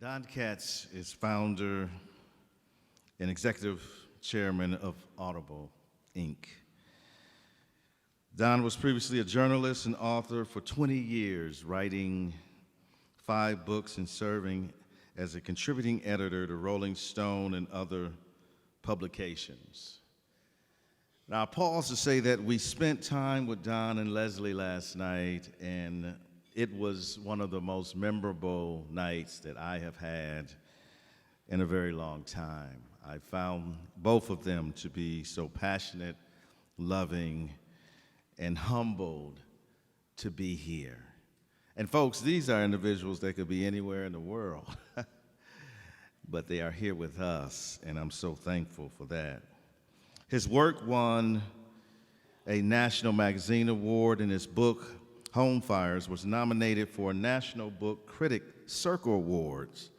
Don Katz is founder and executive chairman of Audible, Inc. Don was previously a journalist and author for 20 years, writing 5 books and serving as a contributing editor to Rolling Stone and other publications. Now, I pause to say that we spent time with Don and Leslie last night, and it was one of the most memorable nights that I have had in a very long time. I found both of them to be so passionate, loving, and humbled to be here. And folks, these are individuals that could be anywhere in the world, but they are here with us, and I'm so thankful for that. His work won a National Magazine Award, and his book, Home Fires, was nominated for a National Book Critic Circle Awards.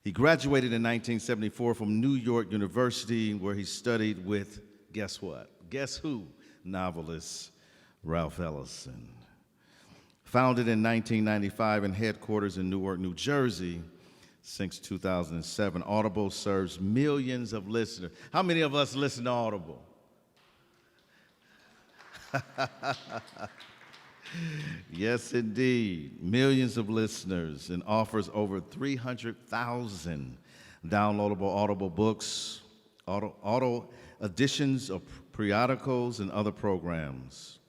He graduated in 1974 from New York University, where he studied with, guess what? Guess who? Novelist Ralph Ellison. Founded in 1995 and headquarters in Newark, New Jersey, since 2007, Audible serves millions of listeners. How many of us listen to Audible? Yes, indeed. Millions of listeners, and offers over 300,000 downloadable Audible books, auto editions of periodicals, and other programs.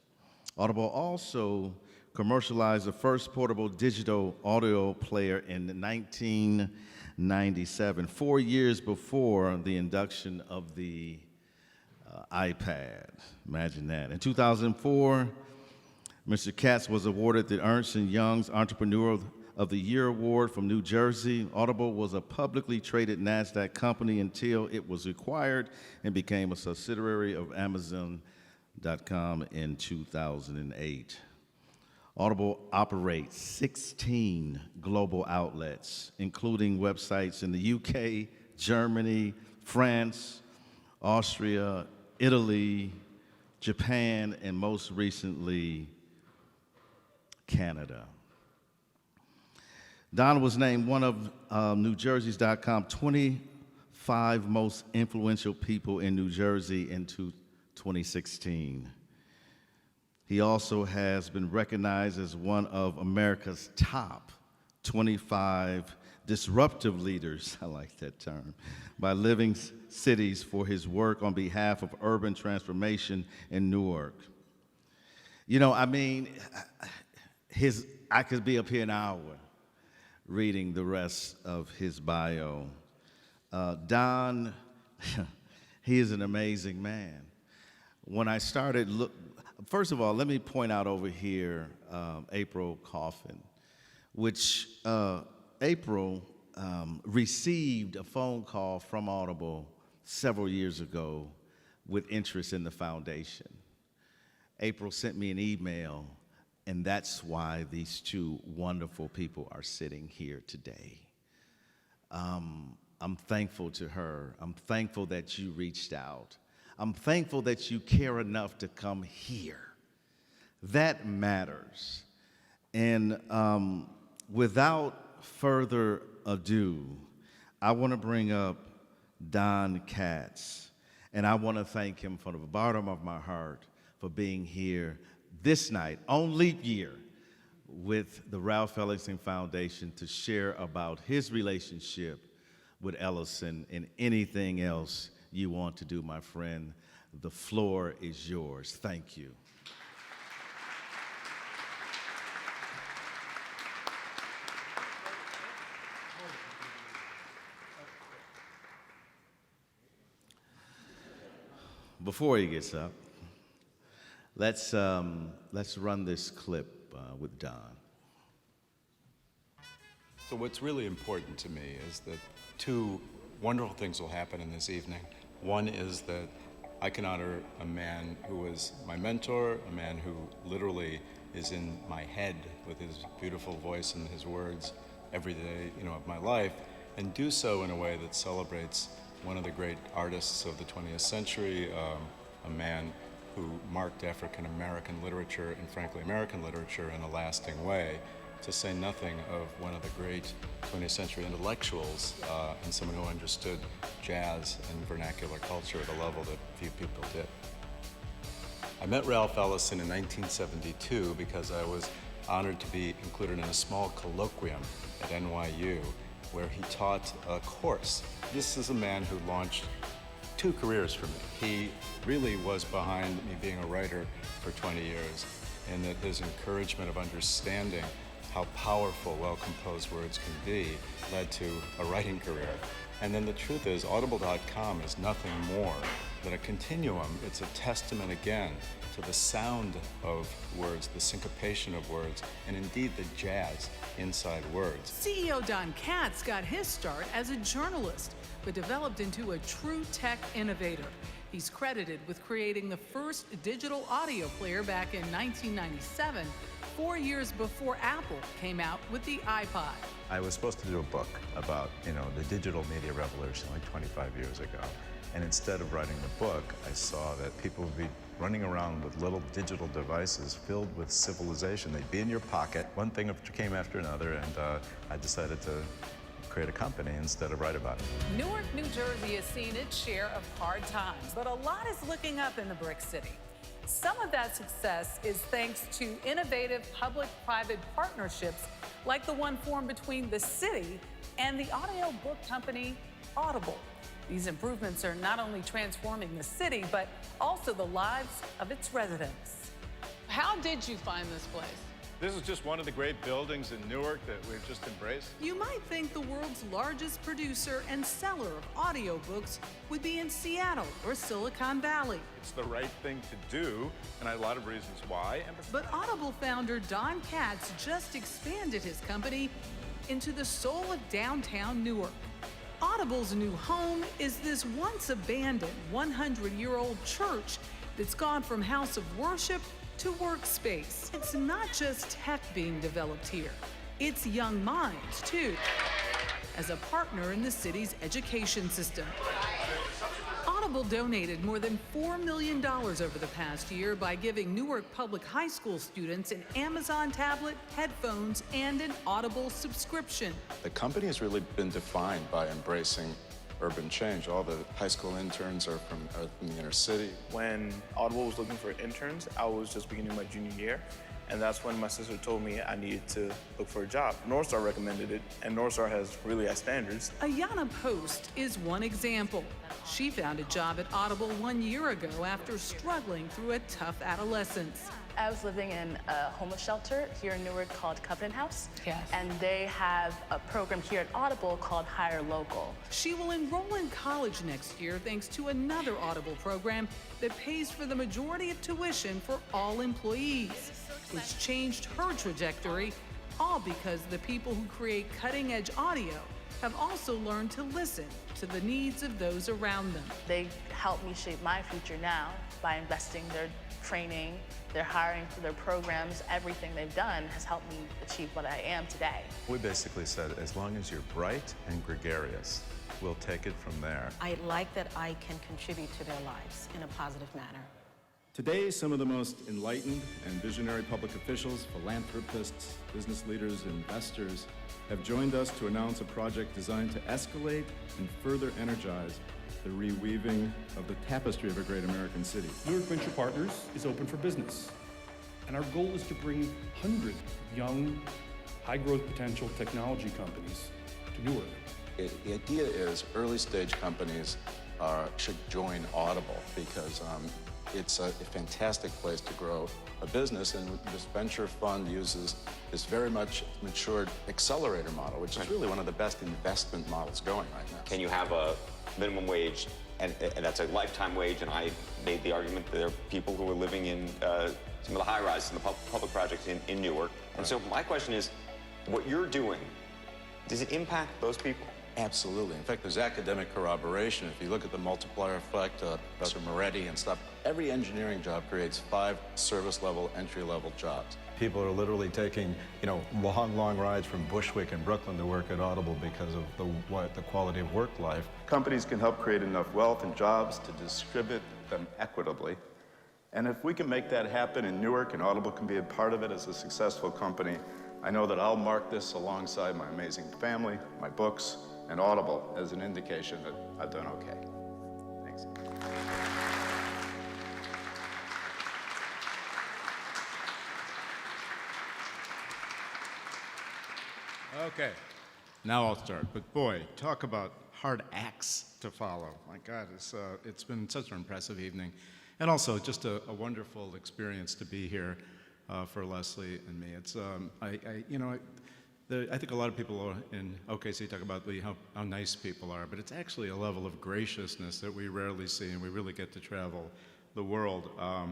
Audible also commercialized the first portable digital audio player in 1997, 4 years before the induction of the iPad. Imagine that. In 2004, Mr. Katz was awarded the Ernst & Young's Entrepreneur of the Year Award from New Jersey. Audible was a publicly traded NASDAQ company until it was acquired and became a subsidiary of Amazon.com in 2008. Audible operates 16 global outlets, including websites in the UK, Germany, France, Austria, Italy, Japan, and most recently, Canada. Don was named one of New Jersey's.com 25 most influential people in New Jersey in 2016. He also has been recognized as one of America's top 25 disruptive leaders, I like that term, by Living Cities for his work on behalf of urban transformation in Newark. You know, I mean, I could be up here an hour reading the rest of his bio. Don, he is an amazing man. When I started first of all, let me point out over here April Coffin, which April received a phone call from Audible several years ago with interest in the foundation. April sent me an email, and that's why these two wonderful people are sitting here today. I'm thankful to her. I'm thankful that you reached out. I'm thankful that you care enough to come here. That matters. And without further ado, I want to bring up Don Katz. And I want to thank him from the bottom of my heart for being here this night, on leap year, with the Ralph Ellison Foundation to share about his relationship with Ellison and anything else you want to do, my friend. The floor is yours. Thank you. Before he gets up, let's run this clip with Don. So what's really important to me is that 2 wonderful things will happen in this evening. One is that I can honor a man who was my mentor, a man who literally is in my head with his beautiful voice and his words every day, of my life, and do so in a way that celebrates one of the great artists of the 20th century, a man who marked African American literature and frankly American literature in a lasting way. to say nothing of one of the great 20th century intellectuals and someone who understood jazz and vernacular culture at a level that few people did. I met Ralph Ellison in 1972 because I was honored to be included in a small colloquium at NYU where he taught a course. This is a man who launched 2 careers for me. He really was behind me being a writer for 20 years, and that his encouragement of understanding how powerful well-composed words can be led to a writing career. And then the truth is, Audible.com is nothing more than a continuum. It's a testament again to the sound of words, the syncopation of words, and indeed the jazz inside words. CEO Don Katz got his start as a journalist, but developed into a true tech innovator. He's credited with creating the first digital audio player back in 1997, 4 years before Apple came out with the iPod. I was supposed to do a book about, the digital media revolution like 25 years ago. And instead of writing the book, I saw that people would be running around with little digital devices filled with civilization. They'd be in your pocket. One thing came after another, and I decided to create a company instead of write about it. Newark, New Jersey has seen its share of hard times, but a lot is looking up in the brick city. Some of that success is thanks to innovative public-private partnerships like the one formed between the city and the audio book company Audible. These improvements are not only transforming the city, but also the lives of its residents. How did you find this place? This is just one of the great buildings in Newark that we've just embraced. You might think the world's largest producer and seller of audiobooks would be in Seattle or Silicon Valley. It's the right thing to do, and a lot of reasons why. But Audible founder Don Katz just expanded his company into the soul of downtown Newark. Audible's new home is this once abandoned 100-year-old church that's gone from house of worship to workspace. It's not just tech being developed here, it's young minds too, as a partner in the city's education system. Audible donated more than $4 million over the past year by giving Newark public high school students an Amazon tablet, headphones, and an Audible subscription. The company has really been defined by embracing urban change. All the high school interns are from the inner city. When Audible was looking for interns, I was just beginning my junior year, and that's when my sister told me I needed to look for a job. Northstar recommended it, and Northstar has really high standards. Ayana Post is one example. She found a job at Audible 1 year ago after struggling through a tough adolescence. I was living in a homeless shelter here in Newark called Covenant House. Yes. And they have a program here at Audible called Hire Local. She will enroll in college next year thanks to another Audible program that pays for the majority of tuition for all employees. It's changed her trajectory, all because the people who create cutting-edge audio have also learned to listen to the needs of those around them. They help me shape my future now by investing their training, their hiring for their programs. Everything they've done has helped me achieve what I am today. We basically said, as long as you're bright and gregarious, we'll take it from there. I like that I can contribute to their lives in a positive manner. Today, some of the most enlightened and visionary public officials, philanthropists, business leaders, and investors have joined us to announce a project designed to escalate and further energize the reweaving of the tapestry of a great American city. Newark Venture Partners is open for business, and our goal is to bring hundreds of young, high-growth potential technology companies to Newark. The idea is early stage companies should join Audible because it's a fantastic place to grow a business, and this venture fund uses this very much matured accelerator model, which is really one of the best investment models going right now. Can you have a minimum wage, and that's a lifetime wage, and I made the argument that there are people who are living in some of the high-rises and the public projects in Newark. And so my question is, what you're doing, does it impact those people? Absolutely. In fact, there's academic corroboration. If you look at the multiplier effect, Professor Moretti and stuff, every engineering job creates 5 service-level, entry-level jobs. People are literally taking, long rides from Bushwick and Brooklyn to work at Audible because of the quality of work life. Companies can help create enough wealth and jobs to distribute them equitably. And if we can make that happen in Newark and Audible can be a part of it as a successful company, I know that I'll mark this alongside my amazing family, my books, and Audible as an indication that I've done okay. Thanks. Okay, now I'll start. But boy, talk about hard acts to follow. My God, it's been such an impressive evening. And also just a wonderful experience to be here for Leslie and me. It's, I think a lot of people in OKC talk about how nice people are, but it's actually a level of graciousness that we rarely see, and we really get to travel the world. I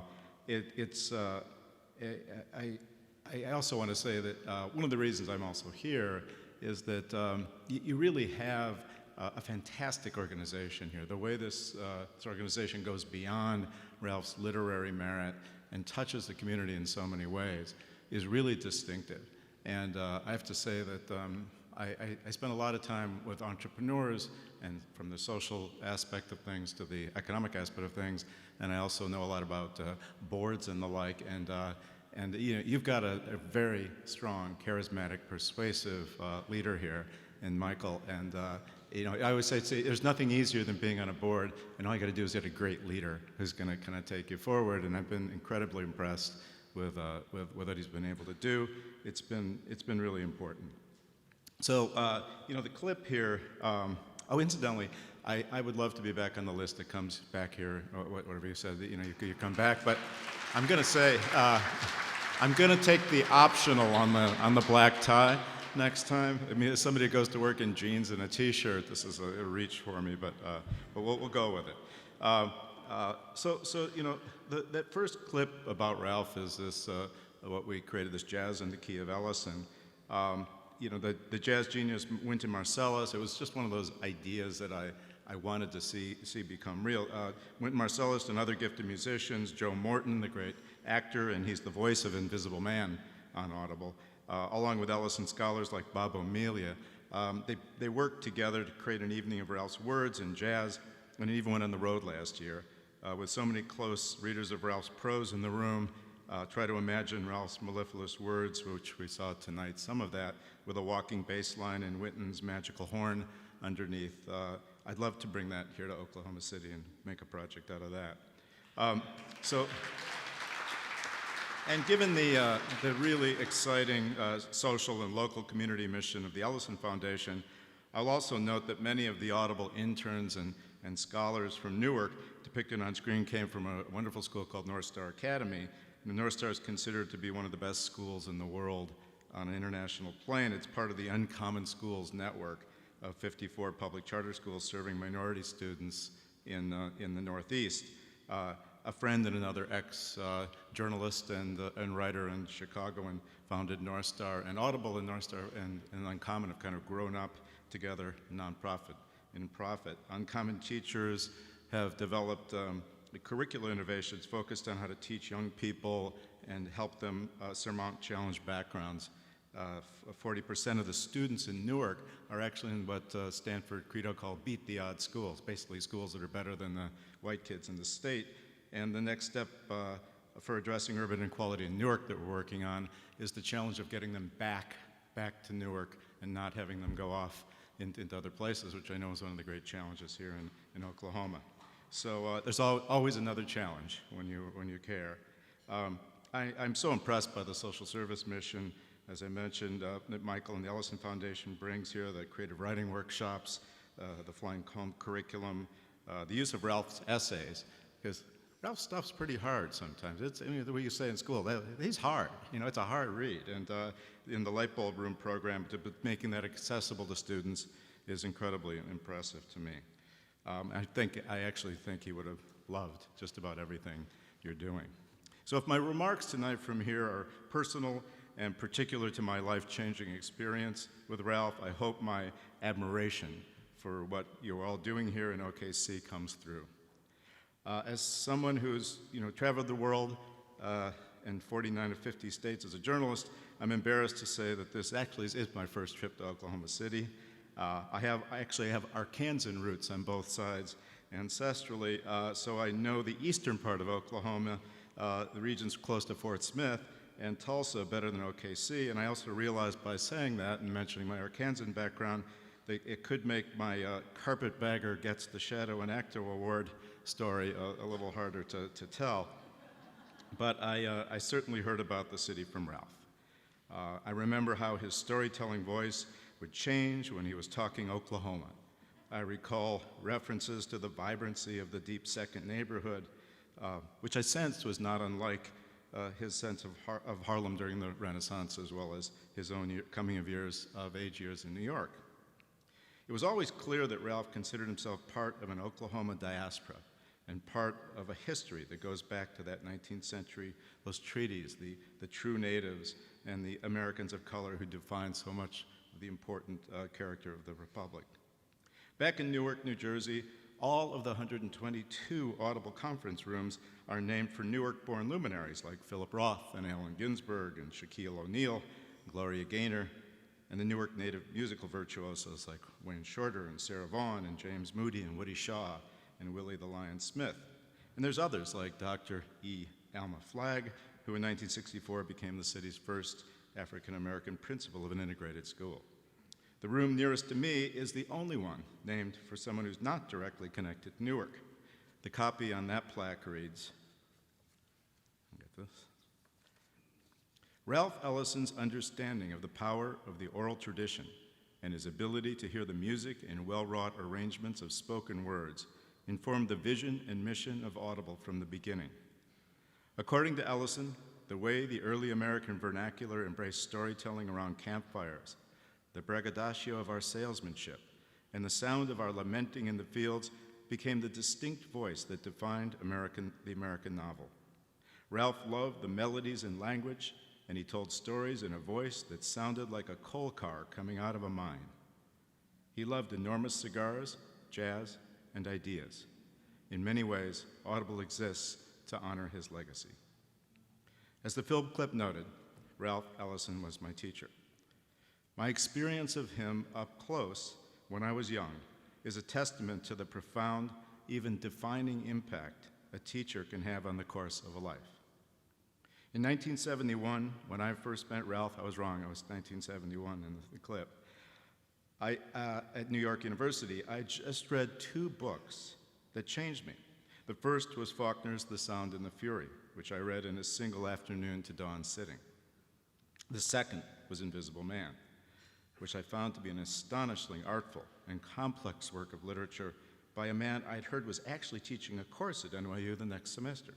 also want to say that one of the reasons I'm also here is that you really have a fantastic organization here. The way this organization goes beyond Ralph's literary merit and touches the community in so many ways is really distinctive. And I have to say that I spend a lot of time with entrepreneurs, and from the social aspect of things to the economic aspect of things, and I also know a lot about boards and the like. And you've got a very strong, charismatic, persuasive leader here in Michael. And I always say there's nothing easier than being on a board, and all you got to do is get a great leader who's going to kind of take you forward. And I've been incredibly impressed with what he's been able to do. It's been really important. So the clip here. Incidentally, I would love to be back on the list that comes back here, or whatever you said. You come back, but I'm going to say I'm going to take the optional on the black tie next time. I mean, as somebody who goes to work in jeans and a T-shirt, this is a reach for me, but we'll go with it. That first clip about Ralph is this what we created, this Jazz in the Key of Ellison. The jazz genius Wynton Marsalis. It was just one of those ideas that I wanted to see become real. Wynton Marsalis and other gifted musicians, Joe Morton, the great actor, and he's the voice of Invisible Man on Audible, along with Ellison scholars like Bob O'Melia. They worked together to create an evening of Ralph's words and jazz, and it even went on the road last year. With so many close readers of Ralph's prose in the room, try to imagine Ralph's mellifluous words, which we saw tonight, some of that, with a walking bass line and Wynton's magical horn underneath. I'd love to bring that here to Oklahoma City and make a project out of that. And given the really exciting social and local community mission of the Ellison Foundation, I'll also note that many of the Audible interns and scholars from Newark depicted on screen came from a wonderful school called North Star Academy. And North Star is considered to be one of the best schools in the world on an international plane. It's part of the Uncommon Schools network of 54 public charter schools serving minority students in the Northeast. A friend and another ex-journalist and writer in Chicago and founded North Star, and Audible and North Star and Uncommon have kind of grown up together, nonprofit in profit. Uncommon teachers have developed curricular innovations focused on how to teach young people and help them surmount challenged backgrounds. 40% of the students in Newark are actually in what Stanford Credo called beat the odds schools, basically schools that are better than the white kids in the state. And the next step for addressing urban inequality in Newark that we're working on is the challenge of getting them back to Newark and not having them go off into other places, which I know is one of the great challenges here in Oklahoma. So there's always another challenge when you care. I'm so impressed by the social service mission, as I mentioned, that Michael and the Ellison Foundation brings here, the creative writing workshops, the Flying Comb curriculum, the use of Ralph's essays, because Ralph's stuff's pretty hard sometimes. The way you say in school, he's hard. It's a hard read. And in the Light Bulb Room program, making that accessible to students is incredibly impressive to me. I actually think he would have loved just about everything you're doing. So if my remarks tonight from here are personal and particular to my life-changing experience with Ralph, I hope my admiration for what you're all doing here in OKC comes through. As someone who's traveled the world in 49 of 50 states as a journalist, I'm embarrassed to say that this actually is my first trip to Oklahoma City. I actually have Arkansan roots on both sides ancestrally, so I know the eastern part of Oklahoma, the region's close to Fort Smith, and Tulsa better than OKC, and I also realized by saying that and mentioning my Arkansan background that it could make my Carpetbagger Gets the Shadow and Actor Award story a little harder to tell. But I certainly heard about the city from Ralph. I remember how his storytelling voice would change when he was talking Oklahoma. I recall references to the vibrancy of the Deep Second neighborhood, which I sensed was not unlike his sense of Harlem during the Renaissance, as well as his own coming of age years in New York. It was always clear that Ralph considered himself part of an Oklahoma diaspora and part of a history that goes back to that 19th century, those treaties, the true natives and the Americans of color who defined so much of the important character of the Republic. Back in Newark, New Jersey, all of the 122 Audible conference rooms are named for Newark-born luminaries like Philip Roth and Allen Ginsberg and Shaquille O'Neal, Gloria Gaynor, and the Newark native musical virtuosos like Wayne Shorter and Sarah Vaughan and James Moody and Woody Shaw and Willie the Lion Smith. And there's others like Dr. E. Alma Flagg, who in 1964 became the city's first African-American principal of an integrated school. The room nearest to me is the only one named for someone who's not directly connected to Newark. The copy on that plaque reads, get this, Ralph Ellison's understanding of the power of the oral tradition and his ability to hear the music and well-wrought arrangements of spoken words informed the vision and mission of Audible from the beginning. According to Ellison, the way the early American vernacular embraced storytelling around campfires, the braggadocio of our salesmanship, and the sound of our lamenting in the fields became the distinct voice that defined the American novel. Ralph loved the melodies and language, and he told stories in a voice that sounded like a coal car coming out of a mine. He loved enormous cigars, jazz, and ideas. In many ways, Audible exists to honor his legacy. As the film clip noted, Ralph Ellison was my teacher. My experience of him up close when I was young is a testament to the profound, even defining impact a teacher can have on the course of a life. In 1971, when I first met Ralph, I was wrong, I was 1971 in the clip, at New York University, I just read 2 books that changed me. The first was Faulkner's The Sound and the Fury, which I read in a single afternoon to dawn sitting. The second was Invisible Man, which I found to be an astonishingly artful and complex work of literature by a man I'd heard was actually teaching a course at NYU the next semester.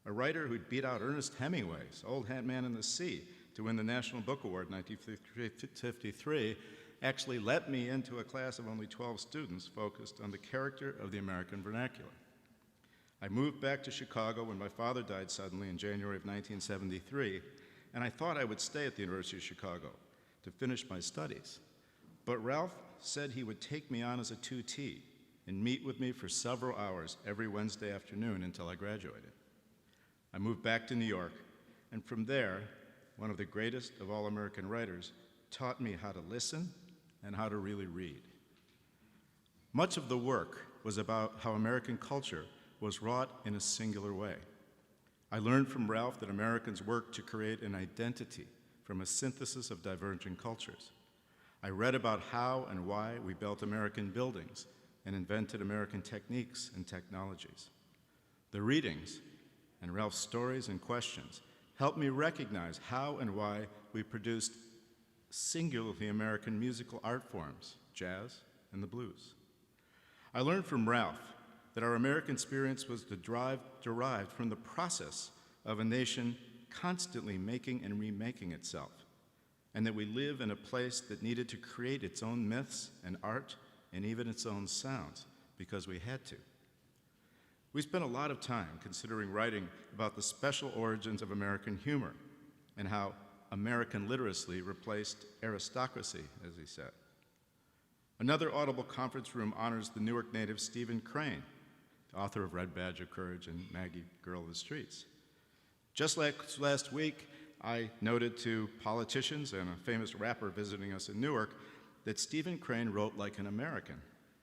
A writer who'd beat out Ernest Hemingway's Old Man in the Sea to win the National Book Award in 1953 actually let me into a class of only 12 students focused on the character of the American vernacular. I moved back to Chicago when my father died suddenly in January of 1973, and I thought I would stay at the University of Chicago to finish my studies. But Ralph said he would take me on as a 2T and meet with me for several hours every Wednesday afternoon until I graduated. I moved back to New York, and from there, one of the greatest of all American writers taught me how to listen and how to really read. Much of the work was about how American culture was wrought in a singular way. I learned from Ralph that Americans worked to create an identity from a synthesis of divergent cultures. I read about how and why we built American buildings and invented American techniques and technologies. The readings and Ralph's stories and questions helped me recognize how and why we produced singularly American musical art forms, jazz and the blues. I learned from Ralph that our American experience was derived from the process of a nation constantly making and remaking itself, and that we live in a place that needed to create its own myths and art and even its own sounds because we had to. We spent a lot of time considering writing about the special origins of American humor and how American literacy replaced aristocracy, as he said. Another Audible conference room honors the Newark native Stephen Crane, the author of Red Badge of Courage and Maggie, Girl of the Streets. Just like last week, I noted to politicians and a famous rapper visiting us in Newark that Stephen Crane wrote like an American,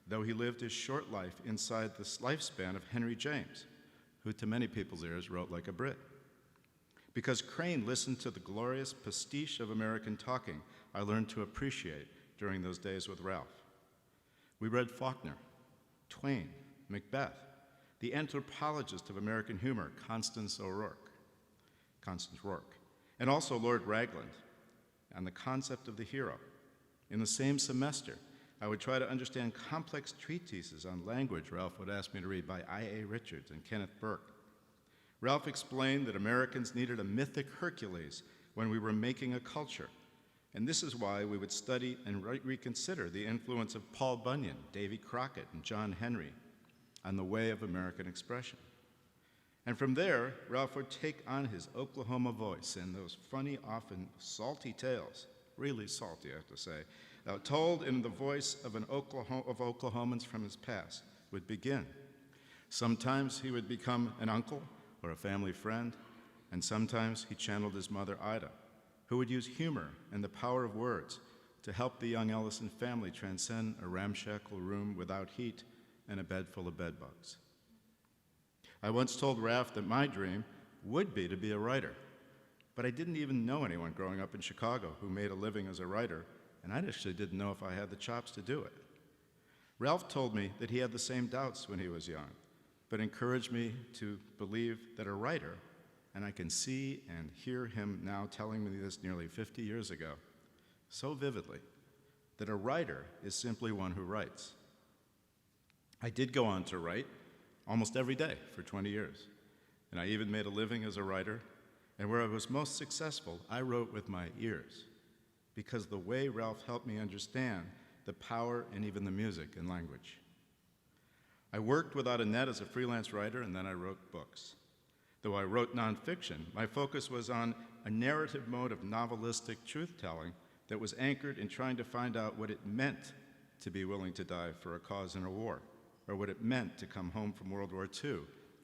though he lived his short life inside the lifespan of Henry James, who to many people's ears wrote like a Brit. Because Crane listened to the glorious pastiche of American talking I learned to appreciate during those days with Ralph. We read Faulkner, Twain, Macbeth, the anthropologist of American humor, Constance Rourke, and also Lord Ragland, and the concept of the hero. In the same semester, I would try to understand complex treatises on language Ralph would ask me to read by I.A. Richards and Kenneth Burke. Ralph explained that Americans needed a mythic Hercules when we were making a culture, and this is why we would study and reconsider the influence of Paul Bunyan, Davy Crockett, and John Henry on the way of American expression. And from there, Ralph would take on his Oklahoma voice and those funny, often salty tales, really salty, I have to say, told in the voice of Oklahomans from his past, would begin. Sometimes he would become an uncle or a family friend, and sometimes he channeled his mother, Ida, who would use humor and the power of words to help the young Ellison family transcend a ramshackle room without heat and a bed full of bedbugs. I once told Ralph that my dream would be to be a writer, but I didn't even know anyone growing up in Chicago who made a living as a writer, and I actually didn't know if I had the chops to do it. Ralph told me that he had the same doubts when he was young, but encouraged me to believe that a writer, and I can see and hear him now telling me this nearly 50 years ago, so vividly, that a writer is simply one who writes. I did go on to write almost every day for 20 years, and I even made a living as a writer, and where I was most successful, I wrote with my ears, because the way Ralph helped me understand the power and even the music in language. I worked without a net as a freelance writer, and then I wrote books. Though I wrote nonfiction, my focus was on a narrative mode of novelistic truth-telling that was anchored in trying to find out what it meant to be willing to die for a cause in a war, or what it meant to come home from World War II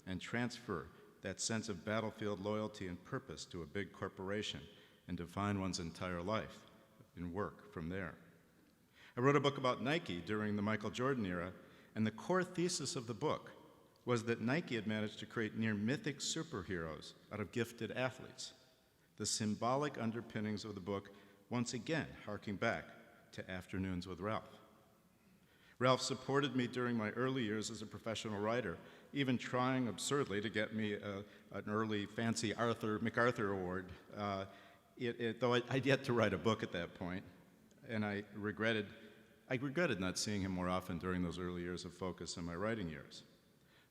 and transfer that sense of battlefield loyalty and purpose to a big corporation and define one's entire life and work from there. I wrote a book about Nike during the Michael Jordan era, and the core thesis of the book was that Nike had managed to create near mythic superheroes out of gifted athletes. The symbolic underpinnings of the book once again harking back to Afternoons with Ralph. Ralph supported me during my early years as a professional writer, even trying absurdly to get me an early fancy MacArthur Award, though I'd yet to write a book at that point, and I regretted not seeing him more often during those early years of focus in my writing years.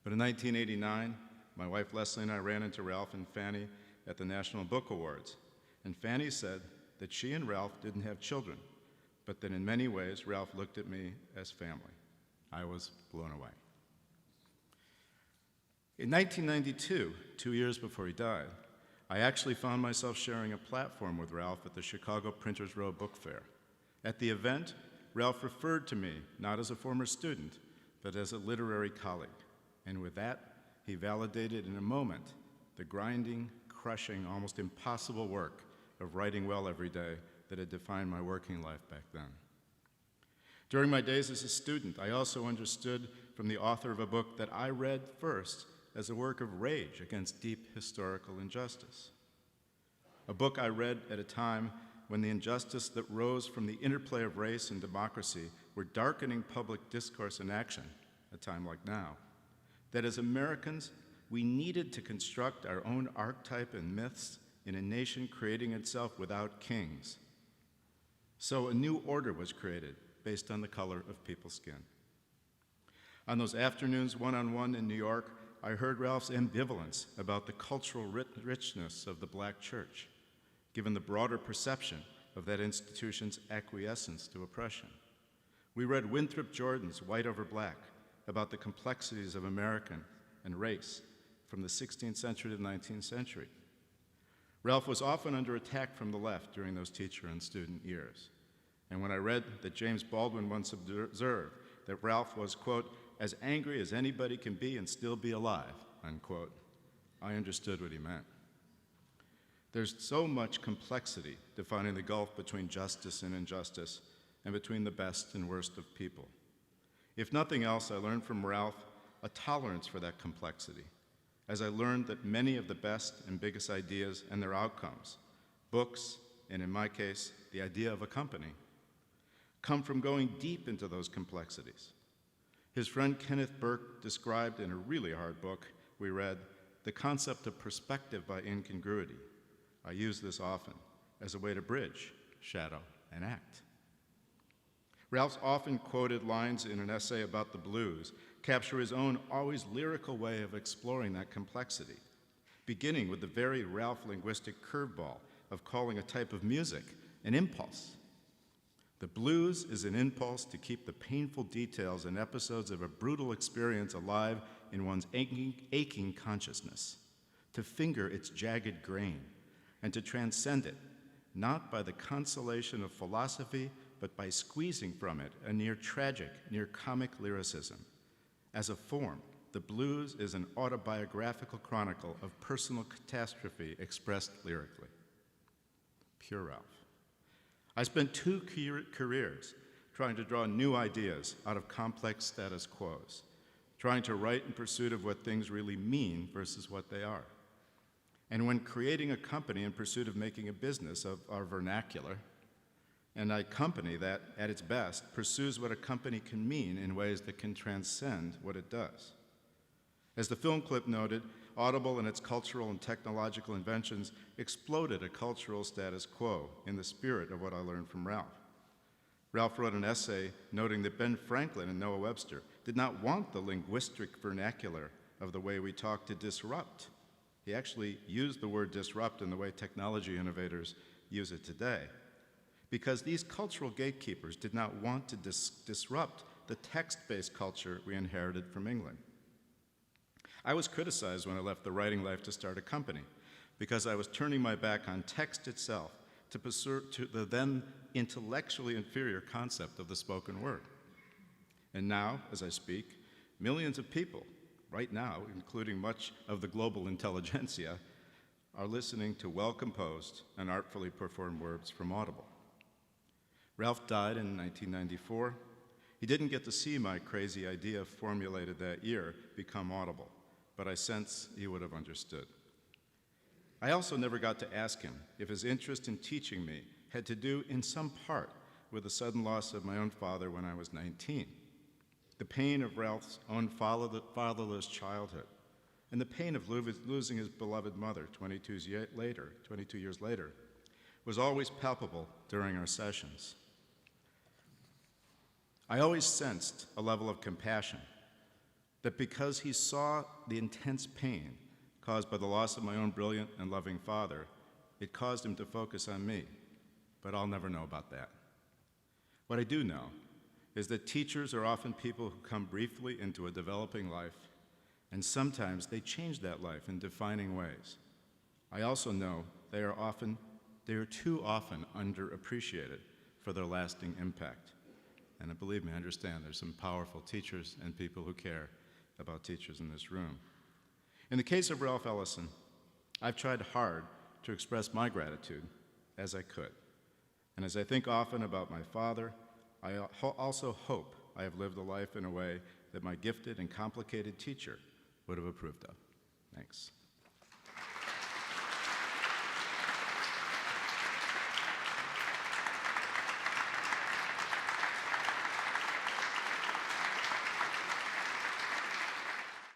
But in 1989, my wife Leslie and I ran into Ralph and Fanny at the National Book Awards, and Fanny said that she and Ralph didn't have children, but that in many ways, Ralph looked at me as family. I was blown away. In 1992, 2 years before he died, I actually found myself sharing a platform with Ralph at the Chicago Printers Row Book Fair. At the event, Ralph referred to me not as a former student, but as a literary colleague. And with that, he validated in a moment the grinding, crushing, almost impossible work of writing well every day that had defined my working life back then. During my days as a student, I also understood from the author of a book that I read first as a work of rage against deep historical injustice. A book I read at a time when the injustice that rose from the interplay of race and democracy were darkening public discourse and action, a time like now, that as Americans, we needed to construct our own archetype and myths in a nation creating itself without kings. So a new order was created based on the color of people's skin. On those afternoons, one-on-one in New York, I heard Ralph's ambivalence about the cultural richness of the black church, given the broader perception of that institution's acquiescence to oppression. We read Winthrop Jordan's White Over Black about the complexities of American and race from the 16th century to the 19th century. Ralph was often under attack from the left during those teacher and student years. And when I read that James Baldwin once observed that Ralph was, quote, as angry as anybody can be and still be alive, unquote, I understood what he meant. There's so much complexity defining the gulf between justice and injustice and between the best and worst of people. If nothing else, I learned from Ralph a tolerance for that complexity, as I learned that many of the best and biggest ideas and their outcomes, books, and in my case, the idea of a company, come from going deep into those complexities. His friend Kenneth Burke described in a really hard book we read the concept of perspective by incongruity. I use this often as a way to bridge shadow and act. Ralph's often quoted lines in an essay about the blues capture his own always lyrical way of exploring that complexity, beginning with the very Ralph linguistic curveball of calling a type of music an impulse. The blues is an impulse to keep the painful details and episodes of a brutal experience alive in one's aching consciousness, to finger its jagged grain, and to transcend it, not by the consolation of philosophy, but by squeezing from it a near tragic, near comic lyricism. As a form, the blues is an autobiographical chronicle of personal catastrophe expressed lyrically. Pure Ralph. I spent 2 careers trying to draw new ideas out of complex status quos, trying to write in pursuit of what things really mean versus what they are. And when creating a company in pursuit of making a business of our vernacular, and a company that, at its best, pursues what a company can mean in ways that can transcend what it does. As the film clip noted, Audible and its cultural and technological inventions exploded a cultural status quo in the spirit of what I learned from Ralph. Ralph wrote an essay noting that Ben Franklin and Noah Webster did not want the linguistic vernacular of the way we talk to disrupt. He actually used the word disrupt in the way technology innovators use it today, because these cultural gatekeepers did not want to disrupt the text-based culture we inherited from England. I was criticized when I left the writing life to start a company because I was turning my back on text itself to pursue the then intellectually inferior concept of the spoken word. And now, as I speak, millions of people, right now, including much of the global intelligentsia, are listening to well-composed and artfully performed words from Audible. Ralph died in 1994. He didn't get to see my crazy idea formulated that year become Audible, but I sense he would have understood. I also never got to ask him if his interest in teaching me had to do in some part with the sudden loss of my own father when I was 19, the pain of Ralph's own fatherless childhood, and the pain of losing his beloved mother 22 years later, was always palpable during our sessions. I always sensed a level of compassion, that because he saw the intense pain caused by the loss of my own brilliant and loving father, it caused him to focus on me, but I'll never know about that. What I do know is that teachers are often people who come briefly into a developing life, and sometimes they change that life in defining ways. I also know they are too often underappreciated for their lasting impact. And believe me, I understand there's some powerful teachers and people who care about teachers in this room. In the case of Ralph Ellison, I've tried hard to express my gratitude as I could. And as I think often about my father, I also hope I have lived a life in a way that my gifted and complicated teacher would have approved of. Thanks.